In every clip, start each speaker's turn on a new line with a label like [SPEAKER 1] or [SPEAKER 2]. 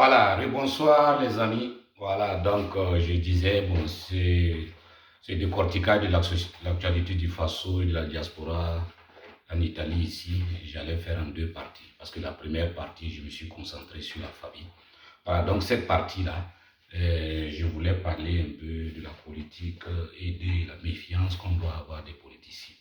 [SPEAKER 1] Voilà, bonsoir les amis. Voilà, donc je disais, bon, c'est décortiquage de l'actualité du Faso et de la diaspora en Italie ici. J'allais faire en deux parties parce que la première partie, je me suis concentré sur la famille. Voilà, donc cette partie-là, je voulais parler un peu de la politique et de la méfiance qu'on doit avoir des politiciens.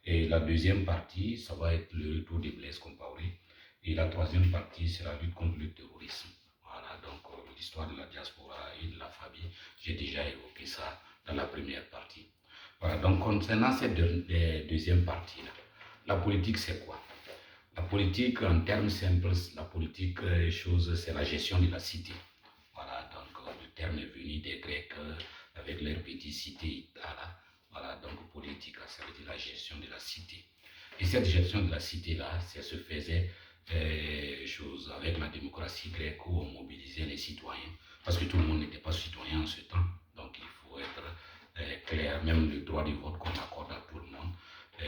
[SPEAKER 1] Et la deuxième partie, ça va être le retour des Blaise Compaoré. Et la troisième partie, c'est la lutte contre le terrorisme. Voilà, donc l'histoire de la diaspora et de la famille, j'ai déjà évoqué ça dans la première partie. Voilà, donc concernant cette deuxième partie-là, la politique c'est quoi? La politique, en termes simples, la politique, c'est la gestion de la cité. Voilà, donc le terme est venu des Grecs avec leur petite cité. Voilà, donc politique, ça veut dire la gestion de la cité. Et cette gestion de la cité-là, ça se faisait avec la démocratie grecque où on mobilisait les citoyens. Parce que tout le monde n'était pas citoyen en ce temps. Donc il faut être clair, même le droit du vote qu'on accorde à tout le monde.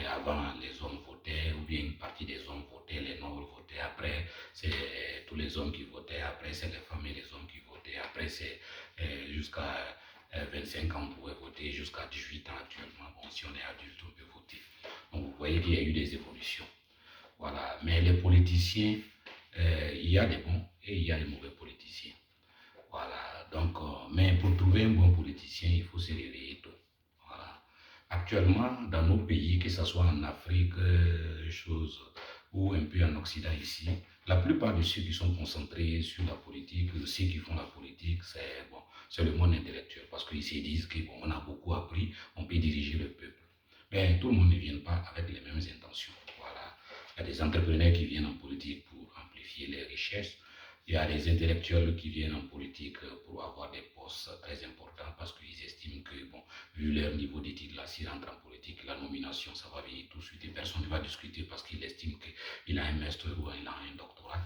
[SPEAKER 1] Avant, les hommes votaient, ou bien une partie des hommes votaient, les nobles votaient. Après, c'est tous les hommes qui votaient. Après, c'est les femmes et les hommes qui votaient. Après, c'est jusqu'à 25 ans, on pouvait voter. Jusqu'à 18 ans actuellement, bon, si on est adulte, on peut voter. Donc, vous voyez qu'il y a eu des évolutions. Voilà. Mais les politiciens, il y a des bons et il y a des mauvais politiciens. Voilà. Donc, mais pour trouver un bon politicien, il faut se réveiller tôt. Voilà. Actuellement, dans nos pays, que ce soit en Afrique, ou un peu en Occident ici, la plupart de ceux qui sont concentrés sur la politique, ceux qui font la politique, c'est le monde intellectuel parce qu'ils se disent qu'on a beaucoup appris, on peut diriger le peuple. Mais tout le monde ne vient pas avec les mêmes intentions. Voilà. Il y a des entrepreneurs qui viennent en politique pour amplifier les richesses. Il y a des intellectuels qui viennent en politique pour avoir des postes très importants parce qu'ils estiment que, bon, vu leur niveau d'études, là, s'ils rentrent en politique, la nomination, ça va venir tout de suite et personne ne va discuter parce qu'il estime qu'il a un master ou il a un doctorat.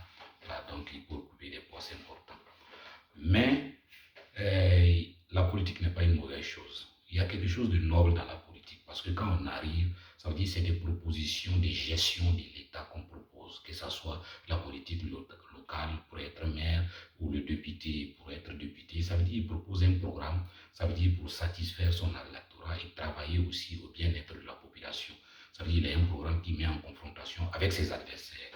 [SPEAKER 1] Là, donc, il peut occuper des postes importants. Mais la politique n'est pas une mauvaise chose. Il y a quelque chose de noble dans la politique parce que quand on arrive, ça veut dire que c'est des propositions de gestion de l'État qu'on propose, que ce soit la politique locale pour être maire ou le député pour être député. Ça veut dire qu'il propose un programme, ça veut dire pour satisfaire son électorat et travailler aussi au bien-être de la population. Ça veut dire qu'il y a un programme qui met en confrontation avec ses adversaires.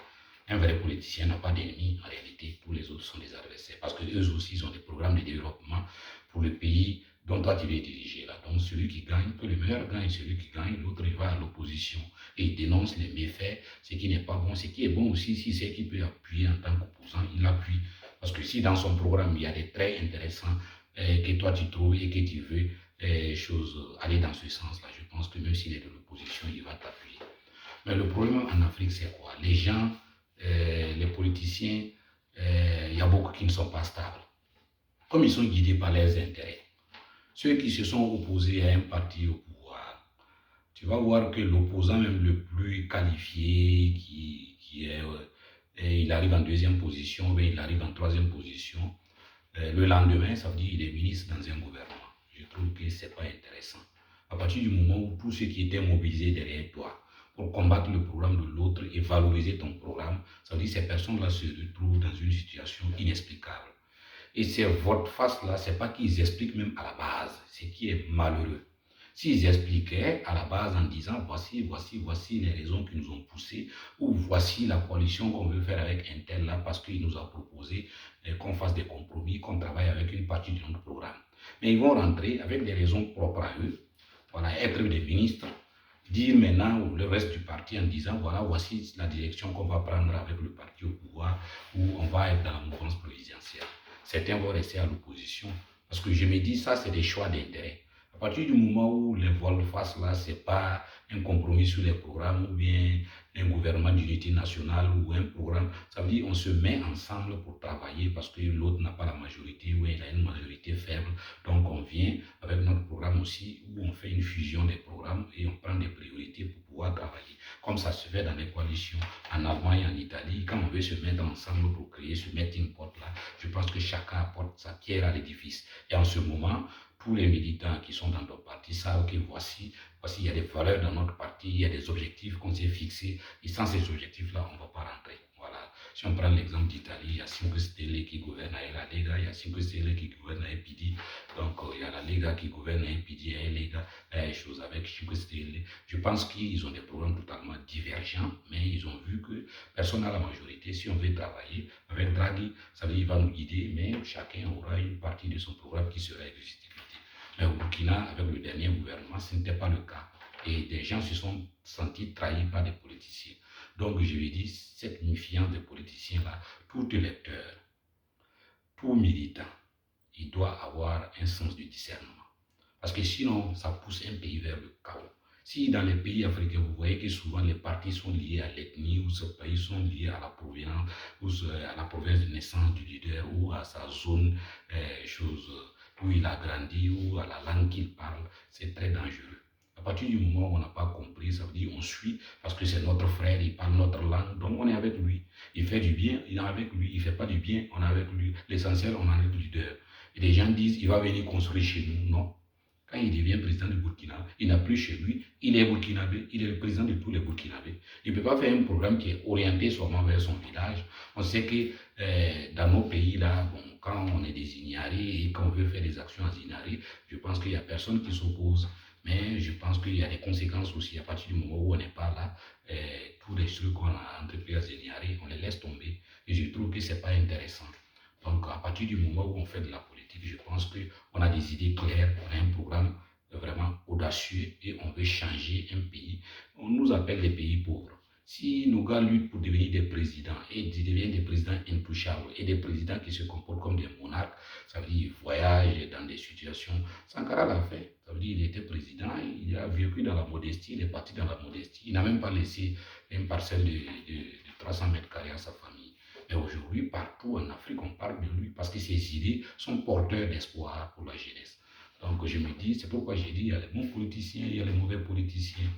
[SPEAKER 1] Un vrai politicien n'a pas d'ennemis, en réalité, tous les autres sont des adversaires. Parce qu'eux aussi, ils ont des programmes de développement pour le pays dont toi tu veux diriger. Là. Donc celui qui gagne, que le meilleur gagne, celui qui gagne, l'autre il va à l'opposition et il dénonce les méfaits, ce qui n'est pas bon. Ce qui est bon aussi, si c'est qu'il peut appuyer en tant qu'opposant, il appuie. Parce que si dans son programme, il y a des traits intéressants que toi tu trouves et que tu veux aller dans ce sens-là, je pense que même s'il est de l'opposition, il va t'appuyer. Mais le problème en Afrique, c'est quoi? Les gens les politiciens, il y a beaucoup qui ne sont pas stables. Comme ils sont guidés par leurs intérêts. Ceux qui se sont opposés à un parti au pouvoir, tu vas voir que l'opposant même le plus qualifié, il arrive en deuxième position, mais il arrive en troisième position. Le lendemain, ça veut dire qu'il est ministre dans un gouvernement. Je trouve que ce n'est pas intéressant. À partir du moment où tous ceux qui étaient mobilisés derrière toi, pour combattre le programme de l'autre et valoriser ton programme, ça veut dire que ces personnes-là se retrouvent dans une situation inexplicable. Et c'est votre face-là, c'est pas qu'ils expliquent même à la base, ce qui est malheureux. S'ils expliquaient à la base en disant voici les raisons qui nous ont poussés, ou voici la coalition qu'on veut faire avec un tel là parce qu'il nous a proposé qu'on fasse des compromis, qu'on travaille avec une partie de notre programme. Mais ils vont rentrer avec des raisons propres à eux, voilà, être des ministres, dire maintenant le reste du parti en disant voilà, voici la direction qu'on va prendre avec le parti au pouvoir où on va être dans la mouvance présidentielle. Certains vont rester à l'opposition parce que je me dis ça c'est des choix d'intérêt. À partir du moment où les volte-face là, c'est pas un compromis sur les programmes ou bien un gouvernement d'unité nationale ou un programme, ça veut dire qu'on se met ensemble pour travailler parce que l'autre n'a pas la majorité ou il a une majorité faible. Donc on vient avec notre programme aussi où on fait une fusion des programmes et on prend des priorités pour pouvoir travailler. Comme ça se fait dans les coalitions en Allemagne et en Italie, quand on veut se mettre ensemble pour créer ce melting pot là, je pense que chacun apporte sa pierre à l'édifice. Et en ce moment, tous les militants qui sont dans notre parti savent que voici, il y a des valeurs dans notre parti, il y a des objectifs qu'on s'est fixés, et sans ces objectifs-là, on ne va pas rentrer. Voilà. Si on prend l'exemple d'Italie, il y a 5 Stelle qui gouvernent à la Lega, il y a 5 Stelle qui gouvernent à PD, donc il y a la Lega qui gouverne à PD, à Lega, il y a des choses avec 5 Stelle. Je pense qu'ils ont des programmes totalement divergents, mais ils ont vu que personne n'a la majorité. Si on veut travailler avec Draghi, ça veut dire qu'il va nous guider, mais chacun aura une partie de son programme qui sera exécuté. Mais au Burkina, avec le dernier gouvernement, ce n'était pas le cas. Et des gens se sont sentis trahis par des politiciens. Donc, je lui dis, cette méfiance des politiciens-là, tout électeur, tout militant, il doit avoir un sens du discernement. Parce que sinon, ça pousse un pays vers le chaos. Si dans les pays africains, vous voyez que souvent les partis sont liés à l'ethnie, ou ces pays sont liés à la provenance, ou à la province de naissance du leader, ou à sa zone, où il a grandi, ou à la langue qu'il parle, c'est très dangereux. À partir du moment où on n'a pas compris, ça veut dire on suit parce que c'est notre frère, il parle notre langue, donc on est avec lui. Il fait du bien, il est avec lui. Il ne fait pas du bien, on est avec lui. L'essentiel, on est avec le leader. Et les gens disent, il va venir construire chez nous. Non. Quand il devient président du Burkina, il n'a plus chez lui, il est burkinabé, il est le président de tous les Burkinabés. Il ne peut pas faire un programme qui est orienté seulement vers son village. On sait que dans nos pays, là, bon, quand on est des ignaris et qu'on veut faire des actions en ignaris, je pense qu'il n'y a personne qui s'oppose. Mais je pense qu'il y a des conséquences aussi. À partir du moment où on n'est pas là, tous les trucs qu'on a entrepris à Zéniari, on les laisse tomber. Et je trouve que ce n'est pas intéressant. Donc, à partir du moment où on fait de la politique, je pense qu'on a des idées claires, on a un programme vraiment audacieux et on veut changer un pays. On nous appelle les pays pauvres. Si nos gars luttent pour devenir des présidents et deviennent des présidents intouchables et des présidents qui se comportent comme des monarques, ça veut dire qu'ils voyagent dans des situations. Sankara l'a fait. Ça veut dire qu'il était président, il a vécu dans la modestie, il est parti dans la modestie. Il n'a même pas laissé une parcelle de 300 mètres carrés à sa famille. Mais aujourd'hui, partout en Afrique, on parle de lui parce que ses idées sont porteurs d'espoir pour la jeunesse. Donc je me dis, c'est pourquoi j'ai dit, il y a les bons politiciens, il y a les mauvais politiciens.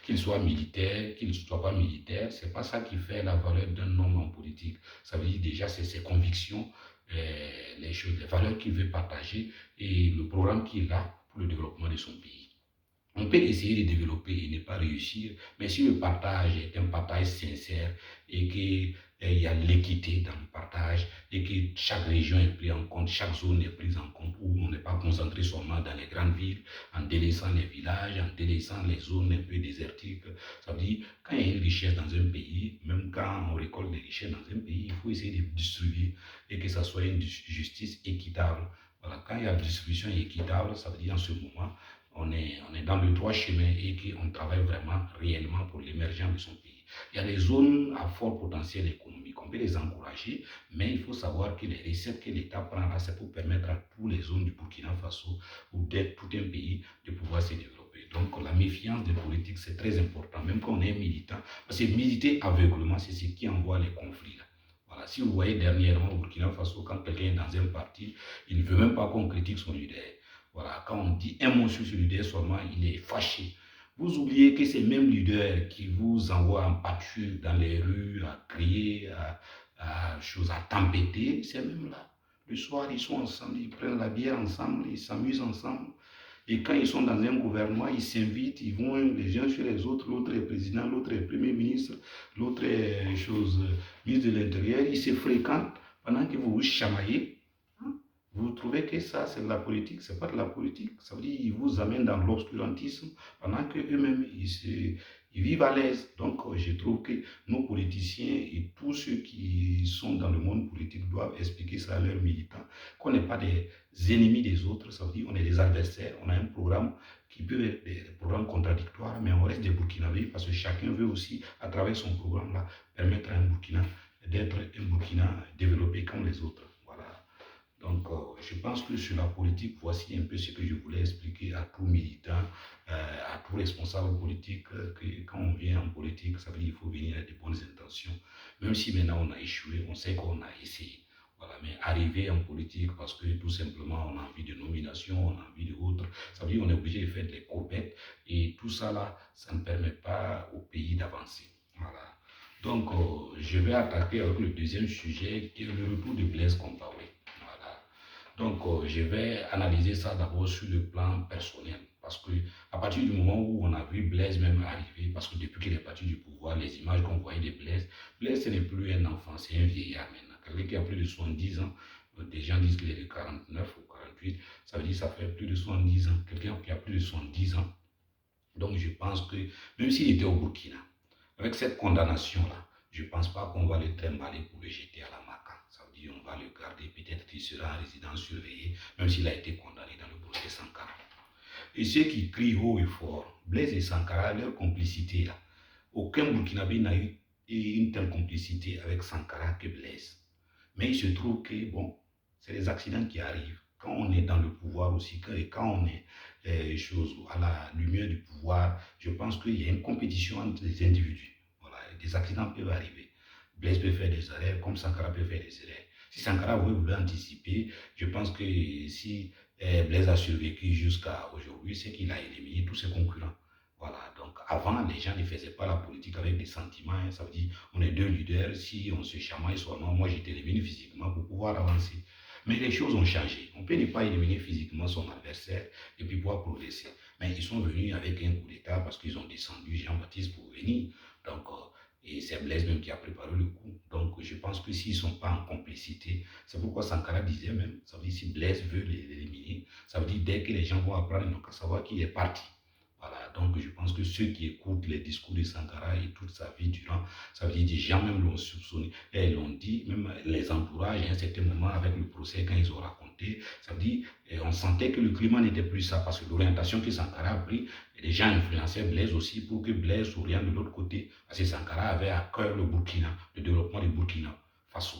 [SPEAKER 1] Qu'ils soient militaires, qu'ils ne soient pas militaires, ce n'est pas ça qui fait la valeur d'un homme en politique. Ça veut dire déjà, c'est ses convictions, les valeurs qu'il veut partager et le programme qu'il a pour le développement de son pays. On peut essayer de développer et ne pas réussir, mais si le partage est un partage sincère et qu'il y a l'équité dans le partage et que chaque région est prise en compte, chaque zone est prise en compte, où on n'est pas concentré seulement dans les grandes villes, en délaissant les villages, en délaissant les zones un peu désertiques. Ça veut dire, quand il y a une richesse dans un pays, même quand on récolte des richesses dans un pays, il faut essayer de distribuer et que ça soit une justice équitable. Voilà, quand il y a une distribution équitable, ça veut dire en ce moment, on est dans le droit chemin et qu'on travaille vraiment réellement pour l'émergence de son pays. Il y a des zones à fort potentiel économique, on peut les encourager, mais il faut savoir que les recettes que l'État prend là, c'est pour permettre à toutes les zones du Burkina Faso ou d'être tout un pays de pouvoir se développer. Donc la méfiance des politiques, c'est très important, même quand on est militant, parce que militer aveuglement, c'est ce qui envoie les conflits là. Voilà. Si vous voyez dernièrement au Burkina Faso, quand quelqu'un est dans un parti, il ne veut même pas qu'on critique son leader. Voilà, quand on dit un mot sur ce leader seulement, il est fâché. Vous oubliez que c'est même leader qui vous envoie en pâture dans les rues, à crier, à tempêter, c'est même là. Le soir, ils sont ensemble, ils prennent la bière ensemble, ils s'amusent ensemble. Et quand ils sont dans un gouvernement, ils s'invitent, ils vont les uns sur les autres, l'autre est président, l'autre est premier ministre, l'autre est ministre de l'Intérieur, ils se fréquentent pendant que vous vous chamaillez. Vous trouvez que ça, c'est de la politique? Ce n'est pas de la politique. Ça veut dire qu'ils vous amènent dans l'obscurantisme pendant qu'eux-mêmes, ils vivent à l'aise. Donc, je trouve que nos politiciens et tous ceux qui sont dans le monde politique doivent expliquer ça à leurs militants, qu'on n'est pas des ennemis des autres. Ça veut dire qu'on est des adversaires. On a un programme qui peut être des programmes contradictoires, mais on reste des Burkinabés parce que chacun veut aussi, à travers son programme-là, permettre à un Burkina d'être un Burkina développé comme les autres. Donc, je pense que sur la politique, voici un peu ce que je voulais expliquer à tout militant, à tout responsable politique, que quand on vient en politique, ça veut dire qu'il faut venir avec de bonnes intentions. Même si maintenant on a échoué, on sait qu'on a essayé. Voilà, mais arriver en politique parce que tout simplement on a envie de nomination, on a envie de autres, ça veut dire qu'on est obligé de faire des copettes et tout ça là, ça ne permet pas au pays d'avancer. Voilà. Donc, je vais attaquer avec le deuxième sujet qui est le retour de Blaise Compaoré. Donc, je vais analyser ça d'abord sur le plan personnel. Parce que à partir du moment où on a vu Blaise même arriver, parce que depuis qu'il est parti du pouvoir, les images qu'on voyait de Blaise, Blaise ce n'est plus un enfant, c'est un vieillard maintenant. Quelqu'un qui a plus de 70 ans, des gens disent qu'il est de 49 ou 48, ça veut dire que ça fait plus de 70 ans. Quelqu'un qui a plus de 70 ans. Donc je pense que même s'il était au Burkina, avec cette condamnation-là, je ne pense pas qu'on va le trimballer pour le jeter à la maca. Ça veut dire qu'on va le garder, peut-être qu'il sera en résidence surveillée, même s'il a été condamné dans le procès Sankara. Et ceux qui crient haut et fort, Blaise et Sankara, leur complicité là, aucun Burkinabé n'a eu une telle complicité avec Sankara que Blaise. Mais il se trouve que, bon, c'est les accidents qui arrivent. Quand on est dans le pouvoir aussi, et quand on est à la lumière du pouvoir, je pense qu'il y a une compétition entre les individus. Voilà, des accidents peuvent arriver. Blaise peut faire des arrêts, comme Sankara peut faire des arrêts. Si Sankara voulait anticiper, je pense que si Blaise a survécu jusqu'à aujourd'hui, c'est qu'il a éliminé tous ses concurrents. Voilà, donc avant, les gens ne faisaient pas la politique avec des sentiments. Hein, ça veut dire, on est deux leaders, si on se chamaille seulement, moi j'étais éliminé physiquement pour pouvoir avancer. Mais les choses ont changé. On peut ne pas éliminer physiquement son adversaire et puis pouvoir progresser. Mais ils sont venus avec un coup d'État parce qu'ils ont descendu Jean-Baptiste pour venir. Donc, et c'est Blaise même qui a préparé le coup. Donc, je pense que s'ils ne sont pas en complicité, c'est pourquoi Sankara disait même, ça veut dire si Blaise veut l'éliminer, ça veut dire dès que les gens vont apprendre, ils n'ont qu'à savoir qu'il est parti. Voilà, donc je pense que ceux qui écoutent les discours de Sankara et toute sa vie durant, ça veut dire des gens même l'ont soupçonné, et l'ont dit, même les entourages, à un certain moment avec le procès, quand ils ont raconté, ça veut dire, on sentait que le climat n'était plus ça, parce que l'orientation que Sankara a pris, les gens influençaient Blaise aussi pour que Blaise s'oriente de l'autre côté, parce que Sankara avait à cœur le Burkina, le développement du Burkina Faso.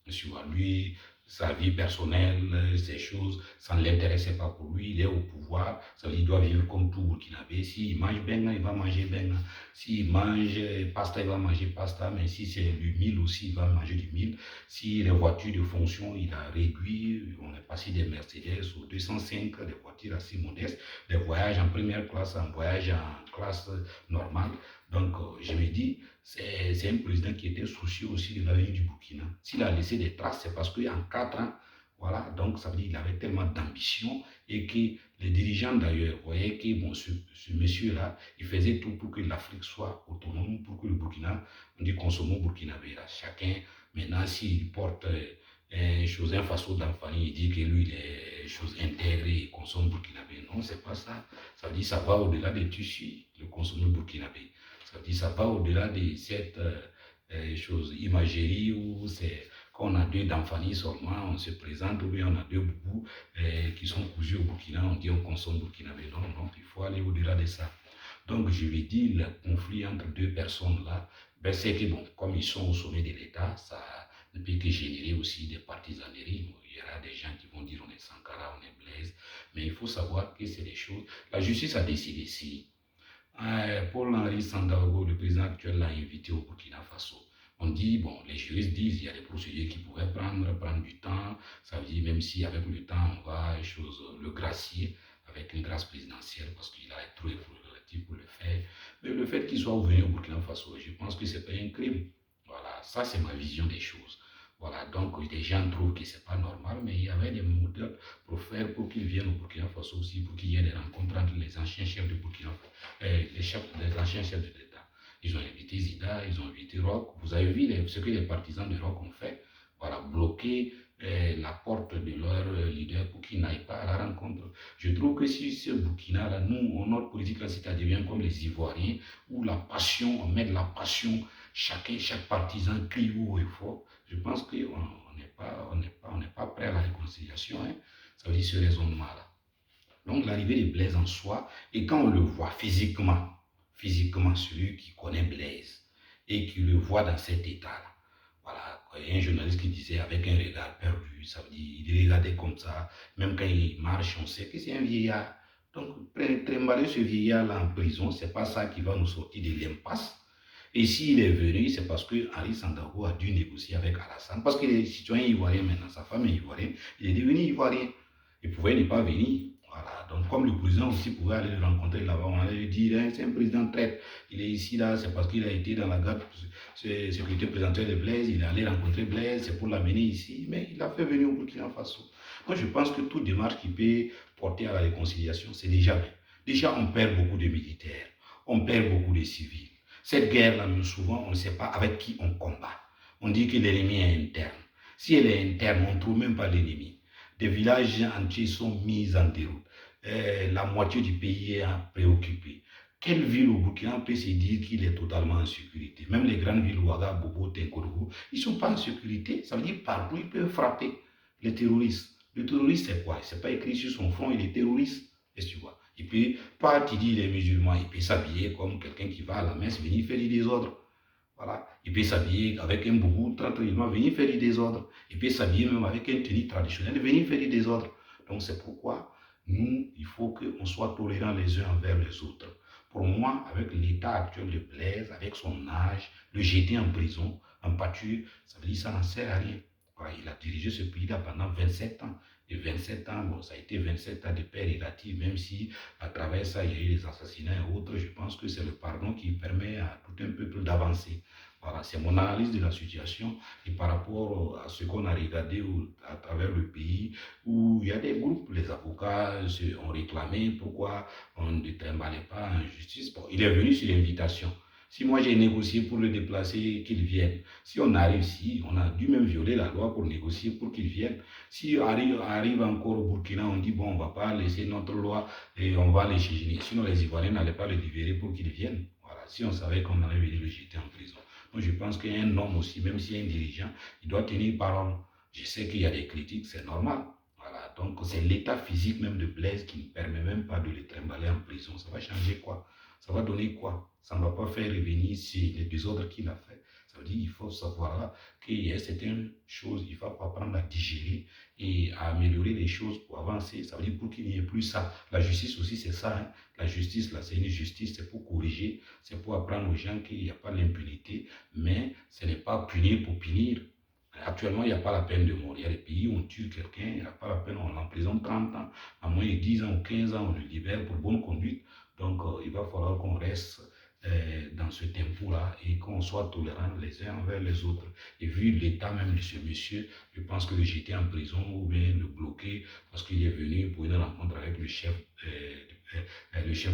[SPEAKER 1] Monsieur, lui, sa vie personnelle, ces choses, ça ne l'intéressait pas pour lui, il est au pouvoir, ça veut dire qu'il doit vivre comme tout Burkinabé. S'il mange benga, il va manger benga. S'il mange pasta, il va manger pasta, mais si c'est du mil aussi, il va manger du mil. Si les voitures de fonction, il a réduit, on est passé des Mercedes aux 205, des voitures assez modestes, des voyages en première classe, en voyage en classe normale. Donc, je me dis, c'est un président qui était soucieux aussi de l'avenir du Burkina. S'il a laissé des traces, c'est parce qu'en 4 ans, voilà, donc ça veut dire qu'il avait tellement d'ambition et que les dirigeants d'ailleurs voyaient que bon, ce monsieur-là, il faisait tout pour que l'Afrique soit autonome, pour que le Burkina, on dit consommons burkinabé. Là. Chacun, maintenant, s'il porte un façon d'enfant, il dit que lui, il est chose intégrée, il consomme burkinabé. Non, c'est pas ça. Ça veut dire que ça va au-delà des tissus, le consommer burkinabé. Ça veut dire que ça va au-delà de cette chose imagerie où c'est quand on a deux d'enfants seulement, on se présente, ou bien on a deux boubous qui sont cousus au Burkina, on dit on consomme burkinabé. Non, donc il faut aller au-delà de ça. Donc je lui dis, le conflit entre deux personnes là, ben, c'est que bon, comme ils sont au sommet de l'État, ça ne peut que générer aussi des partisaneries. Il y aura des gens qui vont dire on est Sankara, on est Blaise, mais il faut savoir que c'est des choses. La justice a décidé si Paul-Henri Sandaogo, le président actuel, l'a invité au Burkina Faso. On dit, bon, les juristes disent qu'il y a des procédures qui pourraient prendre du temps. Ça veut dire, même si avec le temps, on va le gracier avec une grâce présidentielle parce qu'il a trop relatif pour le faire. Mais le fait qu'il soit venu au Burkina Faso, je pense que ce n'est pas un crime. Voilà, ça c'est ma vision des choses. Voilà, donc des gens trouvent que ce n'est pas normal, mais il y avait des modèles pour faire pour qu'ils viennent au Burkina Faso aussi, pour qu'il y ait des rencontres entre les anciens chefs de Burkina Faso, les anciens chefs de l'État. Ils ont invité Zida, ils ont invité Roch. Vous avez vu ce que les partisans de Roch ont fait. Voilà, bloquer la porte de leur leader pour qu'ils n'aillent pas à la rencontre. Je trouve que si ce Burkina-là, nous, notre politique, là, ça devient comme les Ivoiriens, où la passion, on met de la passion, chaque partisan crie haut et fort. Je pense qu'on n'est pas prêt à la réconciliation. Hein. Ça veut dire ce raisonnement-là. Donc l'arrivée de Blaise en soi, et quand on le voit physiquement, celui qui connaît Blaise, et qui le voit dans cet état-là, voilà, il y a un journaliste qui disait avec un regard perdu, ça veut dire il regardait comme ça, même quand il marche, on sait que c'est un vieillard. Donc trimballer ce vieillard-là en prison, c'est pas ça qui va nous sortir de l'impasse. Et s'il est venu, c'est parce que Henri Sandaogo a dû négocier avec Alassane, parce qu'il est citoyen ivoirien maintenant, sa femme est ivoirienne, il est devenu ivoirien. Il pouvait ne pas venir. Voilà. Donc, comme le président aussi pouvait aller le rencontrer là-bas, on allait lui dire, hein, c'est un président traite. Il est ici, là, c'est parce qu'il a été dans la garde sécurité présidentielle de Blaise, il est allé rencontrer Blaise, c'est pour l'amener ici, mais il l'a fait venir au Burkina Faso. Moi, je pense que toute démarche qui peut porter à la réconciliation, c'est déjà bien. Déjà, on perd beaucoup de militaires, on perd beaucoup de civils. Cette guerre-là, souvent, on ne sait pas avec qui on combat. On dit que l'ennemi est interne. Si elle est interne, on ne trouve même pas l'ennemi. Des villages entiers sont mis en déroute. La moitié du pays est préoccupée. Quelle ville au Burkina peut se dire qu'il est totalement en sécurité? Même les grandes villes, Ouaga, Bobo, Tenkodougou, ils ne sont pas en sécurité. Ça veut dire partout, ils peuvent frapper les terroristes. Le terroriste, c'est quoi? C'est pas écrit sur son front, il est terroriste. Est-ce que tu vois? Il peut pas te dire il est musulman, il peut s'habiller comme quelqu'un qui va à la messe, venir faire du désordre. Voilà. Il peut s'habiller avec un boubou tranquillement, venir faire du désordre. Il peut s'habiller même avec un tenue traditionnel, venir faire du désordre. Donc c'est pourquoi nous, il faut qu'on soit tolérants les uns envers les autres. Pour moi, avec l'état actuel de Blaise, avec son âge, le jeter en prison, en pâture, ça veut dire que ça n'en sert à rien. Voilà, il a dirigé ce pays-là pendant 27 ans. Et 27 ans, bon, ça a été 27 ans de paix relative, même si à travers ça, il y a eu des assassinats et autres. Je pense que c'est le pardon qui permet à tout un peuple d'avancer. Voilà, c'est mon analyse de la situation et par rapport à ce qu'on a regardé à travers le pays où il y a des groupes, les avocats ont réclamé pourquoi on ne trimballait pas en justice. Bon, il est venu sur l'invitation. Si moi j'ai négocié pour le déplacer, qu'il vienne. Si on arrive ici, on a dû même violer la loi pour négocier pour qu'il vienne. Si arrive encore au Burkina, on dit bon, on ne va pas laisser notre loi et on va les chez. Sinon les Ivoiriens n'allaient pas le libérer pour qu'il vienne. Voilà, si on savait qu'on allait venir le jeter en prison. Donc je pense qu'un homme aussi, même s'il est un dirigeant, il doit tenir parole. Je sais qu'il y a des critiques, c'est normal. Voilà, donc c'est l'état physique même de Blaise qui ne permet même pas de le trimballer en prison. Ça va changer quoi? Ça va donner quoi? Ça ne va pas faire revenir si les désordres qu'il a fait. Ça veut dire qu'il faut savoir là qu'il y a certaines choses, il faut apprendre à digérer et à améliorer les choses pour avancer. Ça veut dire pour qu'il n'y ait plus ça. La justice aussi, c'est ça. Hein. La justice, là, c'est une justice, c'est pour corriger, c'est pour apprendre aux gens qu'il n'y a pas l'impunité, mais ce n'est pas punir pour punir. Actuellement, il n'y a pas la peine de mort. Il y a des pays où on tue quelqu'un, il n'y a pas la peine, on l'emprisonne 30 ans, à moins de 10 ans ou 15 ans, on le libère pour bonne conduite. Donc, il va falloir qu'on reste dans ce tempo-là et qu'on soit tolérants les uns envers les autres. Et vu l'état même de ce monsieur, je pense que le jeter en prison ou bien le bloquer parce qu'il est venu pour une rencontre avec le chef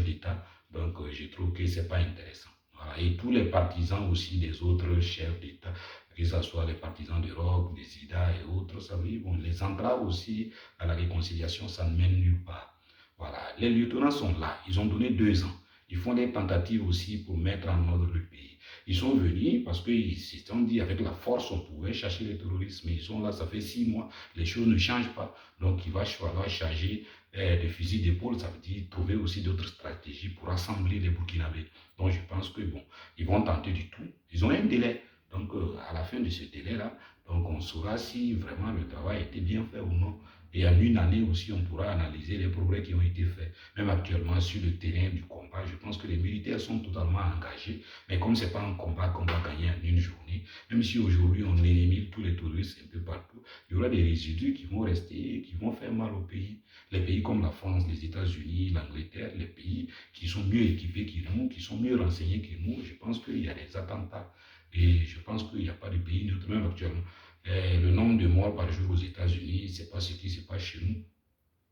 [SPEAKER 1] d'État. Donc, je trouve que ce n'est pas intéressant. Voilà. Et tous les partisans aussi des autres chefs d'État, que ce soit les partisans de Rock, des IDA et autres, ça veut dire, bon, les entraves aussi à la réconciliation, ça ne mène nulle part. Voilà, les lieutenants sont là, ils ont donné 2 ans. Ils font des tentatives aussi pour mettre en ordre le pays. Ils sont venus parce qu'ils se sont dit avec la force on pouvait chercher les terroristes, mais ils sont là, ça fait 6 mois, les choses ne changent pas. Donc il va falloir charger des fusils d'épaule, ça veut dire trouver aussi d'autres stratégies pour rassembler les Burkinabés. Donc je pense que bon, ils vont tenter du tout. Ils ont un délai. Donc à la fin de ce délai-là, donc on saura si vraiment le travail a été bien fait ou non. Et en une année aussi, on pourra analyser les progrès qui ont été faits. Même actuellement, sur le terrain du combat, je pense que les militaires sont totalement engagés. Mais comme ce n'est pas un combat qu'on va gagner en une journée, même si aujourd'hui on élimine tous les terroristes un peu partout, il y aura des résidus qui vont rester, qui vont faire mal au pays. Les pays comme la France, les États-Unis, l'Angleterre, les pays qui sont mieux équipés que nous, qui sont mieux renseignés que nous, je pense qu'il y a des attentats. Et je pense qu'il n'y a pas de pays neutre, même actuellement. Le nombre de morts par jour aux États-Unis, c'est pas ce qui se passe chez nous.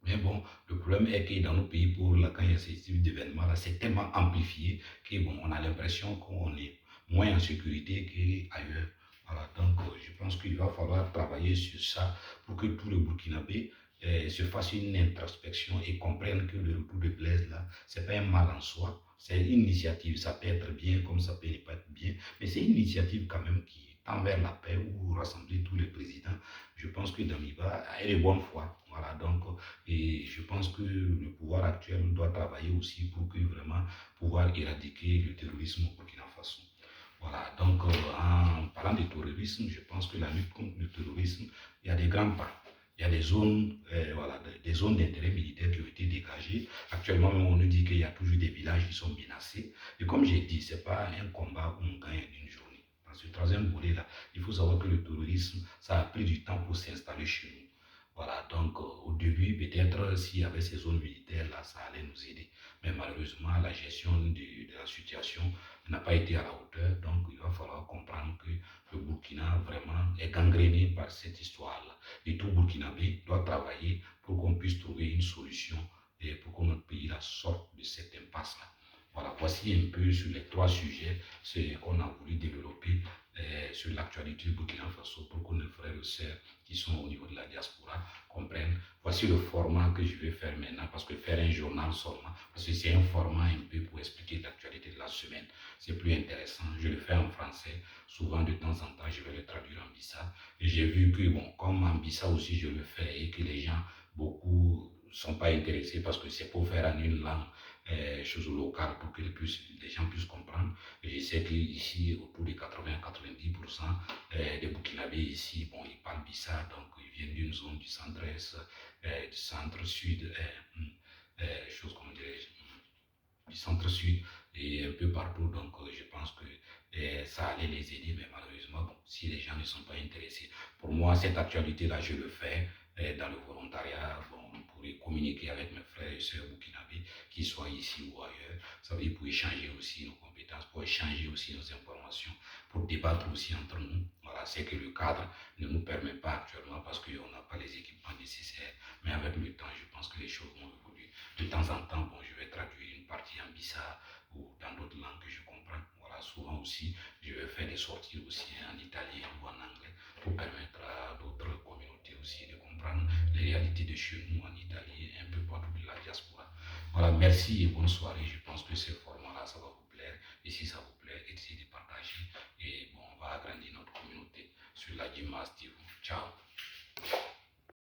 [SPEAKER 1] Mais bon, le problème est que dans nos pays, quand il y a ce type d'événements-là, c'est tellement amplifié que bon, on a l'impression qu'on est moins en sécurité qu'ailleurs. Voilà, donc je pense qu'il va falloir travailler sur ça pour que tout le Burkinabé se fasse une introspection et comprenne que le retour de Blaise, là, c'est pas un mal en soi. C'est une initiative, ça peut être bien comme ça peut ne pas être bien, mais c'est une initiative quand même qui tend vers la paix ou rassembler tous les présidents. Je pense que Damiba est de bonne foi. Voilà, donc, et je pense que le pouvoir actuel doit travailler aussi pour que vraiment pouvoir éradiquer le terrorisme au Burkina Faso. Voilà, donc en parlant de terrorisme, je pense que la lutte contre le terrorisme, il y a des grands pas. Il y a des zones, voilà, des zones d'intérêt militaire qui ont été dégagées. Actuellement, on nous dit qu'il y a toujours des villages qui sont menacés. Et comme j'ai dit, ce n'est pas un combat où on gagne d'une journée. Dans ce troisième volet-là, il faut savoir que le terrorisme, ça a pris du temps pour s'installer chez nous. Voilà, donc au début, peut-être s'il y avait ces zones militaires-là, ça allait nous aider. Mais malheureusement, la gestion de la situation n'a pas été à la hauteur. Donc il va falloir comprendre que le Burkina vraiment est gangréné par cette histoire-là. Et tout Burkinabé doit travailler pour qu'on puisse trouver une solution et pour que notre pays la sorte de cette impasse-là. Voilà, voici un peu sur les 3 sujets qu'on a voulu développer sur l'actualité du Burkina Faso pour que nos frères et sœurs qui sont au niveau de la diaspora comprennent. Voici le format que je vais faire maintenant, parce que faire un journal seulement, parce que c'est un format un peu pour expliquer l'actualité de la semaine, c'est plus intéressant. Je le fais en français, souvent de temps en temps je vais le traduire en Bissa. Et j'ai vu que, bon, comme en Bissa aussi je le fais et que les gens, beaucoup ne sont pas intéressés parce que c'est pour faire en une langue, chose locale pour que les gens puissent comprendre. Et je sais qu'ici, autour de 80-90% des Burkinabés ici, bon, ils parlent Bissa, donc ils viennent d'une zone du centre-est, du centre-sud, chose comme du centre-sud et un peu partout. Donc je pense que ça allait les aider, mais malheureusement, bon, si les gens ne sont pas intéressés. Pour moi, cette actualité-là, je le fais dans le volontariat, bon, pour communiquer avec mes frères et sœurs burkinabés, qu'ils soient ici ou ailleurs. Ça veut dire pour échanger aussi nos compétences, pour échanger aussi nos informations, pour débattre aussi entre nous. Voilà, c'est que le cadre ne nous permet pas actuellement parce qu'on n'a pas les équipements nécessaires. Mais avec le temps, je pense que les choses vont évoluer. De temps en temps, bon, je vais traduire une partie en Bissa ou dans d'autres langues que je comprends. Voilà, souvent aussi, je vais faire des sorties aussi en italien ou en anglais pour permettre à d'autres communautés aussi de comprendre les réalités de chez nous en Italie et un peu partout de la diaspora. Voilà, merci et bonne soirée. Je pense que c'est